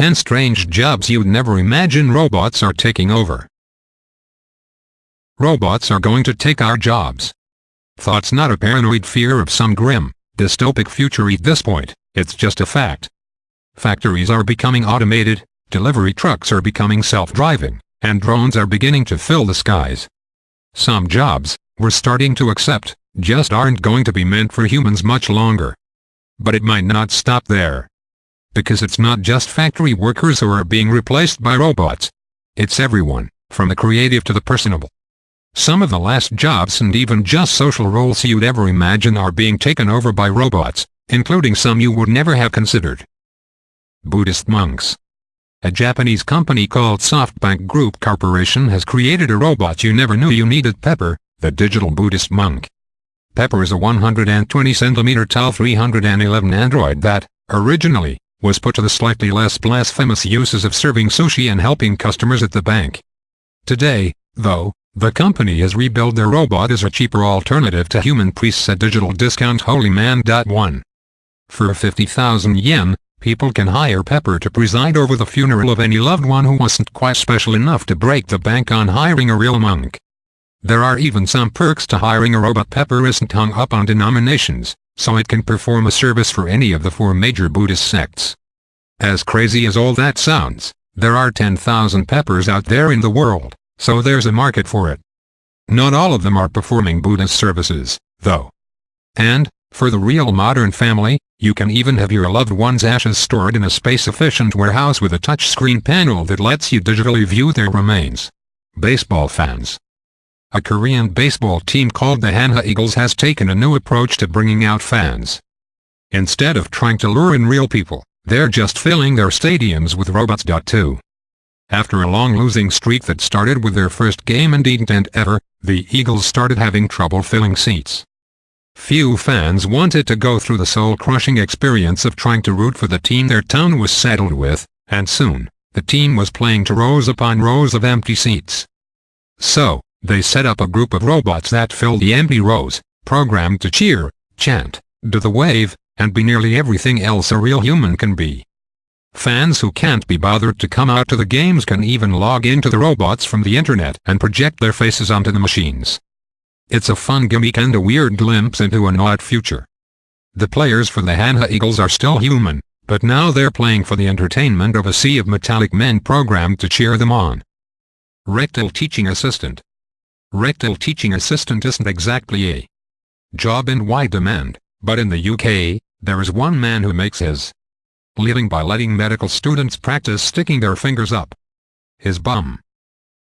10 strange jobs you'd never imagine robots are taking over. Robots are going to take our jobs. Thought's not a paranoid fear of some grim, dystopic future at this point, it's just a fact. Factories are becoming automated, delivery trucks are becoming self-driving, and drones are beginning to fill the skies. Some jobs, we're starting to accept, just aren't going to be meant for humans much longer. But it might not stop there. Because it's not just factory workers who are being replaced by robots. It's everyone, from the creative to the personable. Some of the last jobs and even just social roles you'd ever imagine are being taken over by robots, including some you would never have considered. Buddhist monks. A Japanese company called SoftBank Group Corporation has created a robot you never knew you needed. Pepper, the digital Buddhist monk. Pepper is a 120 centimeter tall 311 android that, originally, was put to the slightly less blasphemous uses of serving sushi and helping customers at the bank. Today, though, the company has rebuilt their robot as a cheaper alternative to human priests at digital discount Holyman.1. For 50,000 yen, people can hire Pepper to preside over the funeral of any loved one who wasn't quite special enough to break the bank on hiring a real monk. There are even some perks to hiring a robot. Pepper isn't hung up on denominations, so it can perform a service for any of the 4 major Buddhist sects. As crazy as all that sounds, there are 10,000 Peppers out there in the world, so there's a market for it. Not all of them are performing Buddhist services, though. And, for the real modern family, you can even have your loved one's ashes stored in a space-efficient warehouse with a touchscreen panel that lets you digitally view their remains. Baseball fans. A Korean baseball team called the Hanwha Eagles has taken a new approach to bringing out fans. Instead of trying to lure in real people, they're just filling their stadiums with robots. After a long losing streak that started with their first game and didn't end ever, the Eagles started having trouble filling seats. Few fans wanted to go through the soul-crushing experience of trying to root for the team their town was saddled with, and soon, the team was playing to rows upon rows of empty seats. So, they set up a group of robots that filled the empty rows, programmed to cheer, chant, do the wave, and be nearly everything else a real human can be. Fans who can't be bothered to come out to the games can even log into the robots from the internet and project their faces onto the machines. It's a fun gimmick and a weird glimpse into an odd future. The players for the Hanwha Eagles are still human, but now they're playing for the entertainment of a sea of metallic men programmed to cheer them on. Rectal Teaching Assistant. Rectal Teaching Assistant isn't exactly a job in wide demand, but in the UK, there is one man who makes his living by letting medical students practice sticking their fingers up his bum.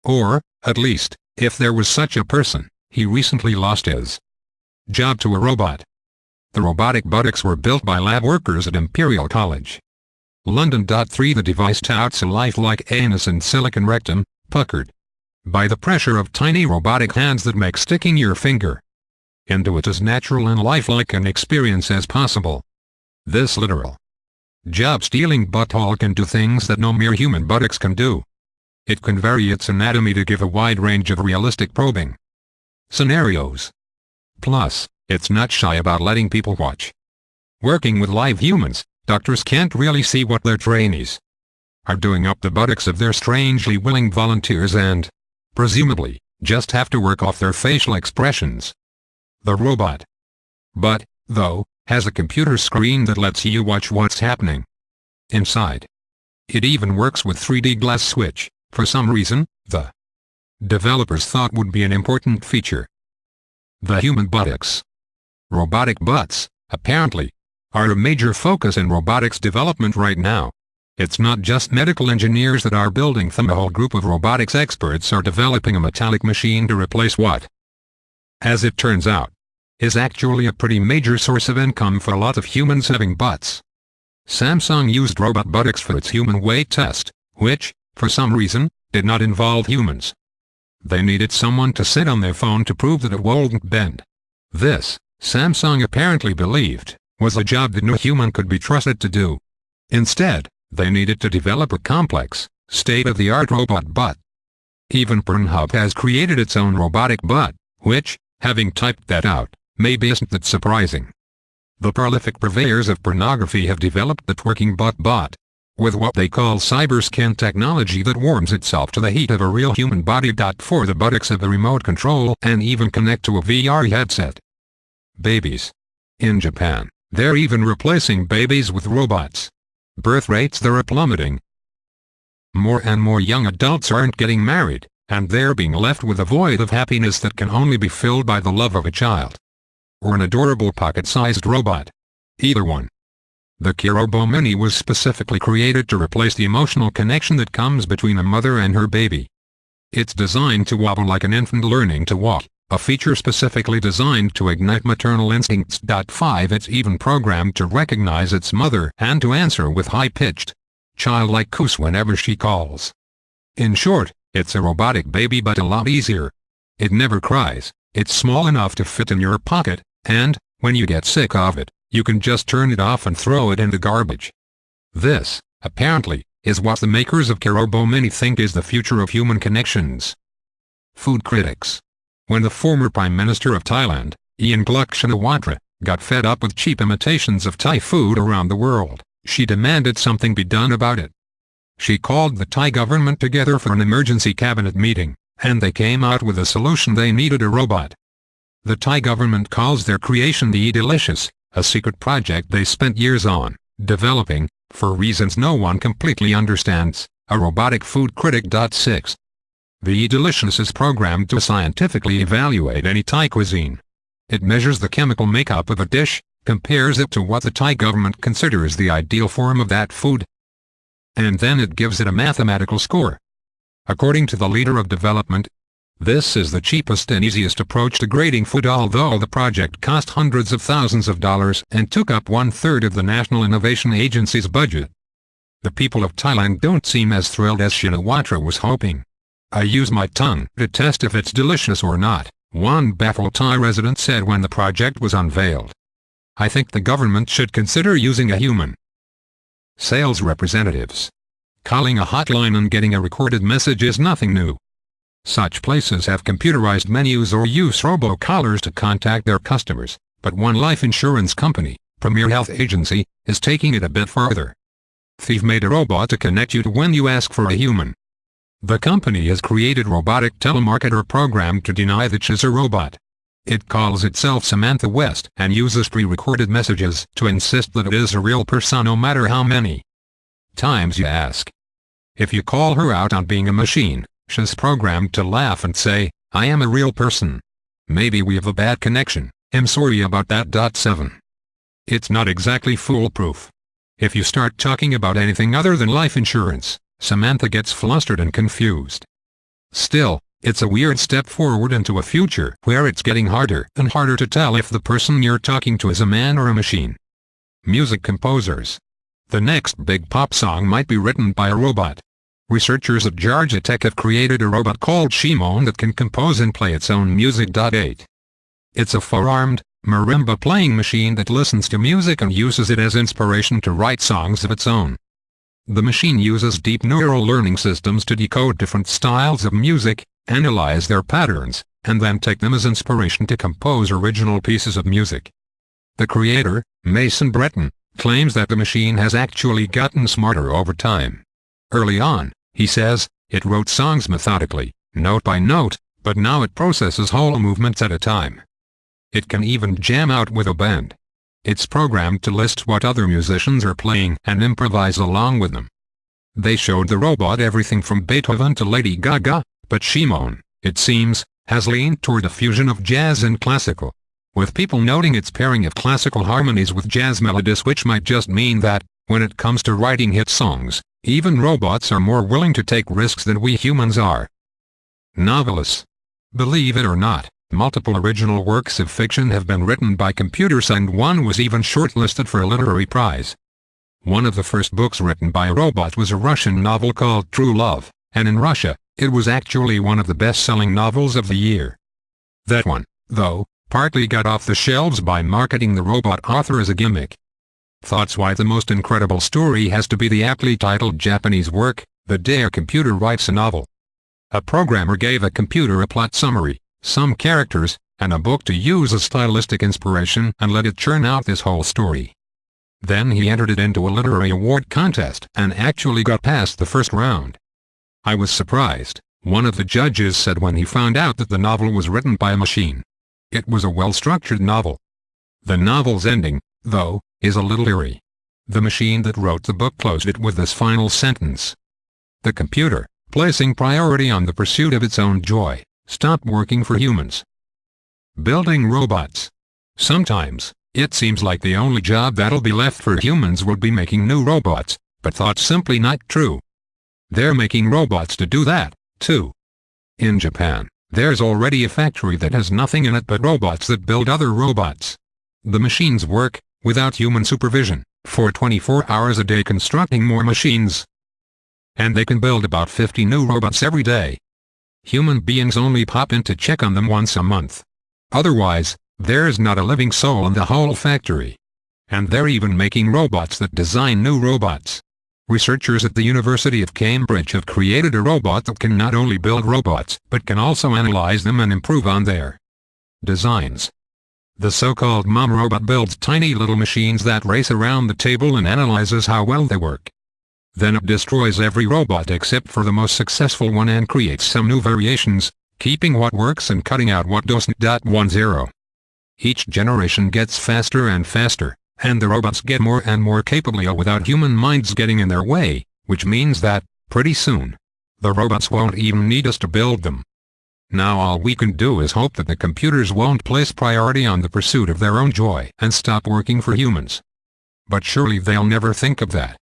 Or, at least, if there was such a person, he recently lost his job to a robot. The robotic buttocks were built by lab workers at Imperial College London. 3 The device touts a lifelike anus and silicon rectum, puckered by the pressure of tiny robotic hands that make sticking your finger into it as natural and lifelike an experience as possible. This literal job-stealing butthole can do things that no mere human buttocks can do. It can vary its anatomy to give a wide range of realistic probing scenarios. Plus, it's not shy about letting people watch. Working with live humans, doctors can't really see what their trainees are doing up the buttocks of their strangely willing volunteers and, presumably, just have to work off their facial expressions. The robot, though, has a computer screen that lets you watch what's happening inside. It even works with 3D glass switch, for some reason, the developers thought would be an important feature. The human buttocks. Robotic butts, apparently, are a major focus in robotics development right now. It's not just medical engineers that are building them. A whole group of robotics experts are developing a metallic machine to replace what, as it turns out, is actually a pretty major source of income for a lot of humans having butts. Samsung used robot buttocks for its human weight test, which, for some reason, did not involve humans. They needed someone to sit on their phone to prove that it wouldn't bend. This, Samsung apparently believed, was a job that no human could be trusted to do. Instead, they needed to develop a complex, state-of-the-art robot butt. Even Pornhub has created its own robotic butt, which, having typed that out, maybe isn't that surprising. The prolific purveyors of pornography have developed the twerking butt bot. with what they call cyberskin technology that warms itself to the heat of a real human body. For the buttocks of a remote control and even connect to a VR headset. Babies. In Japan, they're even replacing babies with robots. Birth rates there are plummeting. More and more young adults aren't getting married, and they're being left with a void of happiness that can only be filled by the love of a child. Or an adorable pocket-sized robot. Either one. The Kirobo Mini was specifically created to replace the emotional connection that comes between a mother and her baby. It's designed to wobble like an infant learning to walk, a feature specifically designed to ignite maternal instincts. 5. It's even programmed to recognize its mother and to answer with high-pitched, childlike coos whenever she calls. In short, it's a robotic baby but a lot easier. It never cries, it's small enough to fit in your pocket, and, when you get sick of it, you can just turn it off and throw it in the garbage. This, apparently, is what the makers of Kirobo Mini think is the future of human connections. Food critics. When the former Prime Minister of Thailand, Yingluck Shinawatra, got fed up with cheap imitations of Thai food around the world, she demanded something be done about it. She called the Thai government together for an emergency cabinet meeting, and they came out with a solution: they needed a robot. The Thai government calls their creation the E-Delicious, a secret project they spent years on, developing, for reasons no one completely understands, a robotic food critic. 6. The E-Delicious is programmed to scientifically evaluate any Thai cuisine. It measures the chemical makeup of a dish, compares it to what the Thai government considers the ideal form of that food, and then it gives it a mathematical score. According to the leader of development, this is the cheapest and easiest approach to grading food, although the project cost hundreds of thousands of dollars and took up 1/3 of the National Innovation Agency's budget. The people of Thailand don't seem as thrilled as Shinawatra was hoping. "I use my tongue to test if it's delicious or not," one baffled Thai resident said when the project was unveiled. "I think the government should consider using a human." Sales representatives. Calling a hotline and getting a recorded message is nothing new. Such places have computerized menus or use robocallers to contact their customers, but one life insurance company, Premier Health Agency, is taking it a bit further. They've made a robot to connect you to when you ask for a human. The company has created robotic telemarketer programmed to deny that she's a robot. It calls itself Samantha West and uses pre-recorded messages to insist that it is a real person no matter how many times you ask. If you call her out on being a machine, she's programmed to laugh and say, "I am a real person. Maybe we have a bad connection, I'm sorry about that." 7. It's not exactly foolproof. If you start talking about anything other than life insurance, Samantha gets flustered and confused. Still, it's a weird step forward into a future where it's getting harder and harder to tell if the person you're talking to is a man or a machine. Music composers. The next big pop song might be written by a robot. Researchers at Georgia Tech have created a robot called Shimon that can compose and play its own music. 8. It's a four-armed, marimba-playing machine that listens to music and uses it as inspiration to write songs of its own. The machine uses deep neural learning systems to decode different styles of music, analyze their patterns, and then take them as inspiration to compose original pieces of music. The creator, Mason Breton, claims that the machine has actually gotten smarter over time. Early on, he says, it wrote songs methodically, note by note, but now it processes whole movements at a time. It can even jam out with a band. It's programmed to list what other musicians are playing and improvise along with them. They showed the robot everything from Beethoven to Lady Gaga, but Shimon, it seems, has leaned toward a fusion of jazz and classical, with people noting its pairing of classical harmonies with jazz melodies, which might just mean that, when it comes to writing hit songs, even robots are more willing to take risks than we humans are. Novelists. Believe it or not, multiple original works of fiction have been written by computers, and one was even shortlisted for a literary prize. One of the first books written by a robot was a Russian novel called True Love, and in Russia, it was actually one of the best-selling novels of the year. That one, though, partly got off the shelves by marketing the robot author as a gimmick. Thoughts why the most incredible story has to be the aptly titled Japanese work, The Day a Computer Writes a Novel. A programmer gave a computer a plot summary, some characters, and a book to use as stylistic inspiration and let it churn out this whole story. Then he entered it into a literary award contest and actually got past the first round. I was surprised, one of the judges said when he found out that the novel was written by a machine. It was a well-structured novel. The novel's ending, though, is a little eerie. The machine that wrote the book closed it with this final sentence. The computer, placing priority on the pursuit of its own joy, stopped working for humans. Building robots. Sometimes, it seems like the only job that'll be left for humans will be making new robots, but that's simply not true. They're making robots to do that, too. In Japan, there's already a factory that has nothing in it but robots that build other robots. The machines work, without human supervision, for 24 hours a day constructing more machines. And they can build about 50 new robots every day. Human beings only pop in to check on them once a month. Otherwise, there's not a living soul in the whole factory. And they're even making robots that design new robots. Researchers at the University of Cambridge have created a robot that can not only build robots, but can also analyze them and improve on their designs. The so-called mom robot builds tiny little machines that race around the table and analyzes how well they work. Then it destroys every robot except for the most successful one and creates some new variations, keeping what works and cutting out what doesn't. 10. Each generation gets faster and faster, and the robots get more and more capable without human minds getting in their way, which means that, pretty soon, the robots won't even need us to build them. Now all we can do is hope that the computers won't place priority on the pursuit of their own joy and stop working for humans. But surely they'll never think of that.